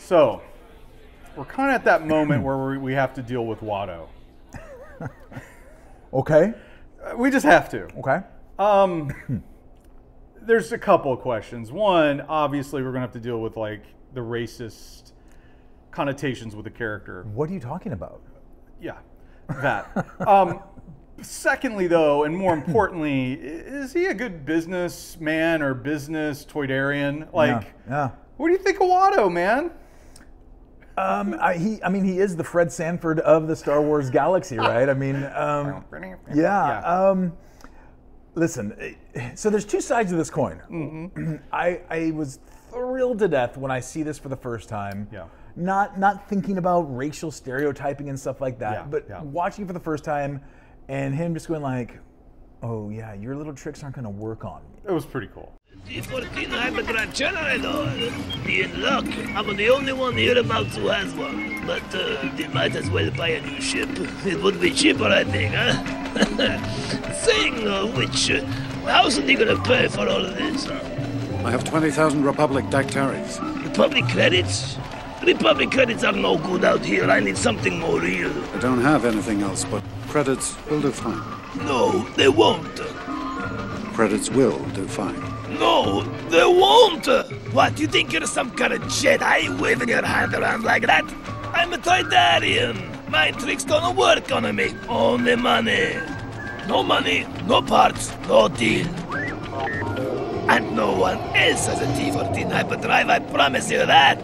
So, we're kind of at that moment where we have to deal with Watto. Okay. We just have to. Okay. There's a couple of questions. One, obviously, we're going to have to deal with like the racist connotations with the character. What are you talking about? Yeah, that. Secondly, though, and more importantly, is he a good businessman or business toydarian? Like, yeah. What do you think of Watto, man? I mean, he is the Fred Sanford of the Star Wars galaxy, right? I mean, yeah. Listen, so there's two sides of this coin. Mm-hmm. I was thrilled to death when I see this for the first time. Yeah. Not thinking about racial stereotyping and stuff like that, but watching it for the first time and him just going like, oh yeah, your little tricks aren't going to work on me. It was pretty cool. The 14 Hyperdrive generator. Be in luck. I'm the only one hereabouts who has one. But they might as well buy a new ship. It would be cheaper, I think, huh? Saying of which, how's he gonna pay for all of this? I have 20,000 Republic dactaries. Republic credits? Republic credits are no good out here. I need something more real. I don't have anything else, but credits will do fine. No, they won't. Credits will do fine. No, they won't! What, you think you're some kind of Jedi waving your hand around like that? I'm a Toydarian. My tricks don't work on me. Only money. No money, no parts, no deal. And no one else has a T-14 hyperdrive, I promise you that.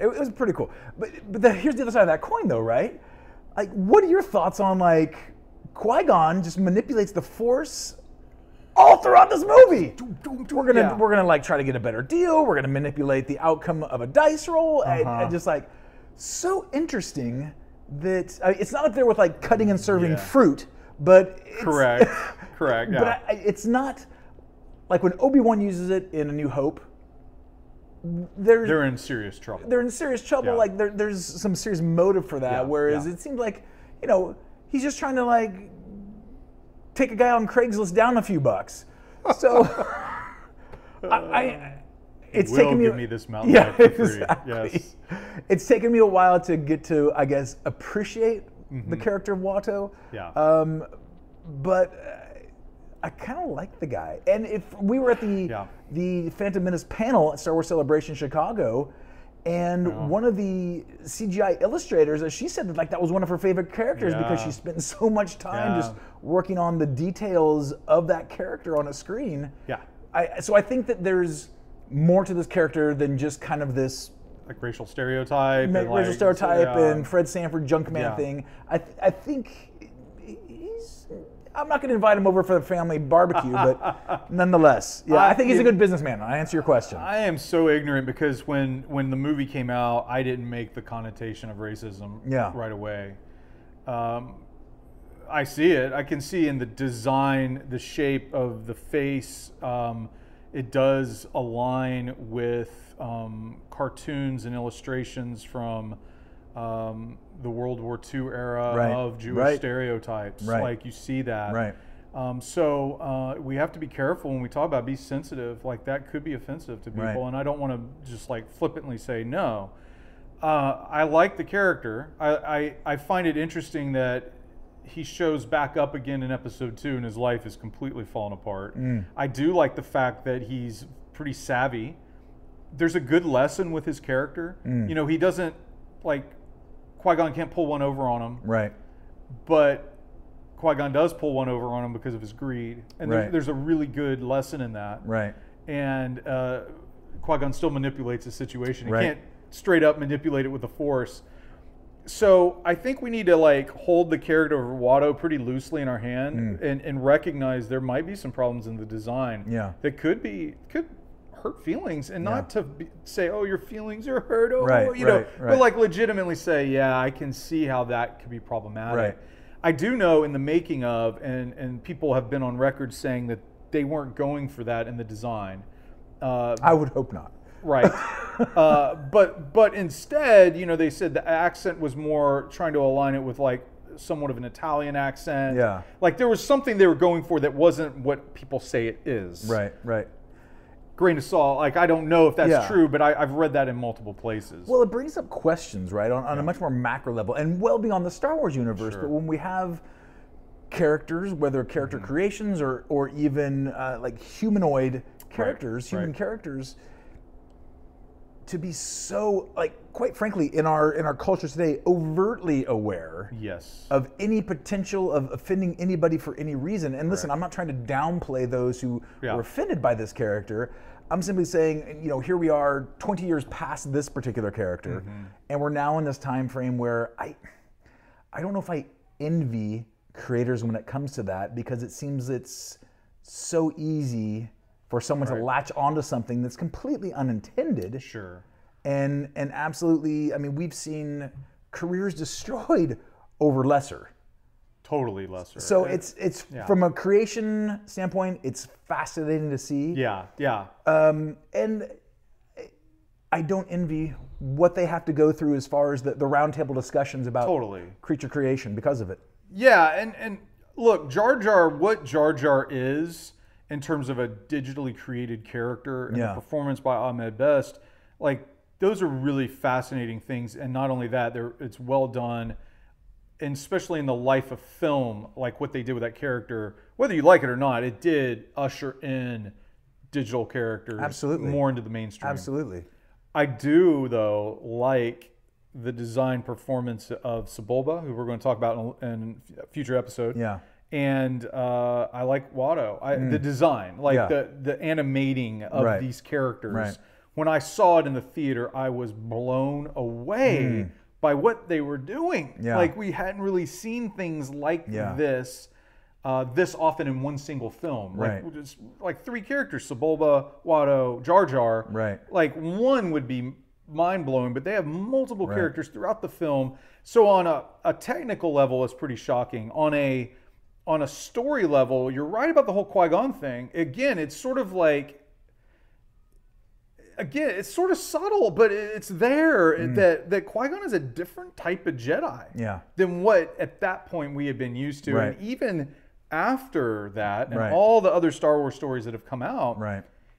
It was pretty cool. But here's the other side of that coin, though, right? Like, what are your thoughts on, like, Qui-Gon just manipulates the Force all throughout this movie? We're gonna like try to get a better deal. We're gonna manipulate the outcome of a dice roll. And just like so interesting that it's not up there with like cutting and serving fruit, but it's, correct. Yeah. But it's not like when Obi-Wan uses it in A New Hope. They're in serious trouble. They're in serious trouble. Yeah. Like there's some serious motive for that. Whereas it seems like he's just trying to like take a guy on Craigslist down a few bucks. So it's taken me. Give me this mountain bike for free. Exactly. Yes. It's taken me a while to get to, I guess, appreciate the character of Watto. Yeah. But I kind of like the guy. And if we were at the Phantom Menace panel at Star Wars Celebration Chicago, and one of the CGI illustrators, she said that was one of her favorite characters because she spent so much time just working on the details of that character on a screen. Yeah. So I think that there's more to this character than just kind of this like racial stereotype, and Fred Sanford Junkman thing. I think I'm not going to invite him over for the family barbecue, but nonetheless, I think he's a good businessman. I answer your question. I am so ignorant because when the movie came out, I didn't make the connotation of racism right away. I see it. I can see in the design, the shape of the face. It does align with cartoons and illustrations from the World War II era of Jewish stereotypes. Like you see that. So we have to be careful when we talk about be sensitive. Like that could be offensive to people, and I don't want to just like flippantly say no. I like the character. I find it interesting that he shows back up again in episode 2 and his life is completely fallen apart. I do like the fact that he's pretty savvy. There's a good lesson with his character. He doesn't like Qui-Gon can't pull one over on him. But Qui-Gon does pull one over on him because of his greed. And there's a really good lesson in that. And Qui-Gon still manipulates the situation. He can't straight up manipulate it with the Force. So I think we need to like hold the character of Watto pretty loosely in our hand and recognize there might be some problems in the design that could hurt feelings, and not to say, oh, your feelings are hurt, but like legitimately say, I can see how that could be problematic. I do know in the making of, and people have been on record saying that they weren't going for that in the design. I would hope not. But instead, they said the accent was more trying to align it with like somewhat of an Italian accent. Like there was something they were going for that wasn't what people say it is. grain of salt. Like, I don't know if that's Yeah. true, but I've read that in multiple places. Well, it brings up questions, right, on a much more macro level and well beyond the Star Wars universe. Sure. But when we have characters, whether character creations or even like humanoid characters, human characters, to be so, like, quite frankly, in our culture today, overtly aware Yes. of any potential of offending anybody for any reason. And listen, I'm not trying to downplay those who were offended by this character. I'm simply saying, you know, here we are 20 years past this particular character, and we're now in this time frame where I don't know if I envy creators when it comes to that, because it seems it's so easy for someone to latch onto something that's completely unintended. Sure. And absolutely, I mean, we've seen careers destroyed over lesser. Totally lesser. So it's from a creation standpoint, it's fascinating to see. Yeah, yeah. And I don't envy what they have to go through as far as the roundtable discussions about creature creation because of it. Yeah, and look, Jar Jar, what Jar Jar is in terms of a digitally created character and the performance by Ahmed Best, like, those are really fascinating things. And not only that, it's well done, and especially in the life of film, like what they did with that character, whether you like it or not, it did usher in digital characters more into the mainstream. Absolutely. I do, though, like the design performance of Sebulba, who we're going to talk about in a future episode. Yeah. And I like Watto. The design, like the animating of these characters. Right. When I saw it in the theater, I was blown away by what they were doing. Yeah. Like, we hadn't really seen things like this often in one single film. Like, just like 3 characters: Sebulba, Watto, Jar Jar. Right. Like, one would be mind-blowing, but they have multiple characters throughout the film. So on a technical level, it's pretty shocking. On a story level, you're right about the whole Qui-Gon thing. Again, it's sort of like, it's sort of subtle, but it's there that Qui-Gon is a different type of Jedi than what at that point we had been used to. And even after that, and all the other Star Wars stories that have come out,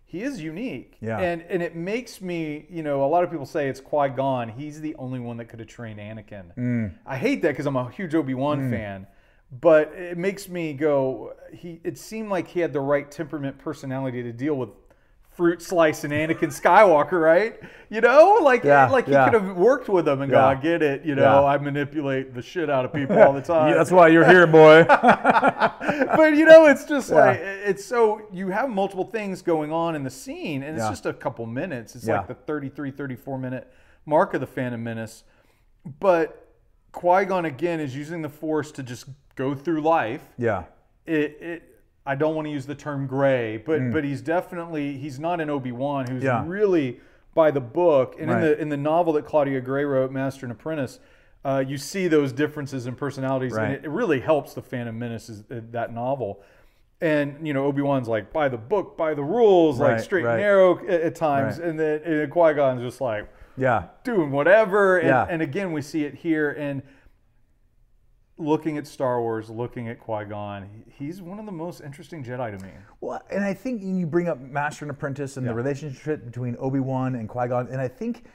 he is unique. Yeah. And it makes me, you know, a lot of people say it's Qui-Gon. He's the only one that could have trained Anakin. I hate that because I'm a huge Obi-Wan fan. But it makes me go, it seemed like he had the right temperament, personality to deal with fruit slice and Anakin Skywalker, right? You know, like he could have worked with him and go, I get it, you know, I manipulate the shit out of people all the time. That's why you're here, boy. But, you know, it's just like, it's so, you have multiple things going on in the scene, and it's just a couple minutes. It's like the 33, 34-minute mark of The Phantom Menace. But Qui-Gon, again, is using the Force to just go through life. Yeah. I don't want to use the term gray, but he's definitely, he's not an Obi-Wan who's really by the book. And in the novel that Claudia Gray wrote, Master and Apprentice, you see those differences in personalities, and it really helps The Phantom Menace, that novel. And, you know, Obi-Wan's like, by the book, by the rules, like straight and narrow at times. And then Qui-Gon's just like, doing whatever. And again, we see it here. And looking at Star Wars, looking at Qui-Gon, he's one of the most interesting Jedi to me. Well, and I think you bring up Master and Apprentice and the relationship between Obi-Wan and Qui-Gon, and I think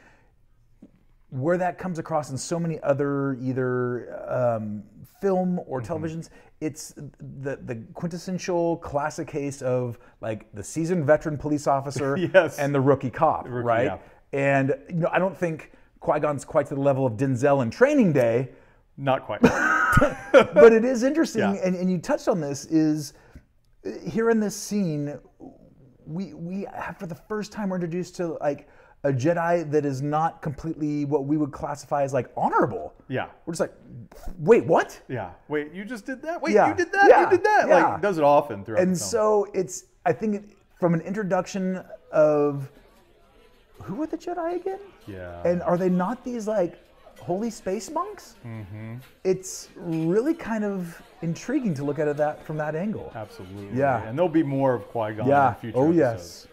where that comes across in so many other either film or televisions, it's the quintessential classic case of like the seasoned veteran police officer and the rookie cop, right? And you know, I don't think Qui-Gon's quite to the level of Denzel in Training Day. Not quite. But it is interesting, and you touched on this, is here in this scene, we have, for the first time, we're introduced to like a Jedi that is not completely what we would classify as like honorable. Yeah. We're just like, wait, what? Yeah. Wait, you just did that? Wait, you did that? You did that? Like, does it often throughout the film. And so it's, I think from an introduction of, who are the Jedi again? Yeah. And are they not these like holy space monks? It's really kind of intriguing to look at it from that angle. Absolutely. Yeah. And there'll be more of Qui-Gon in future episodes.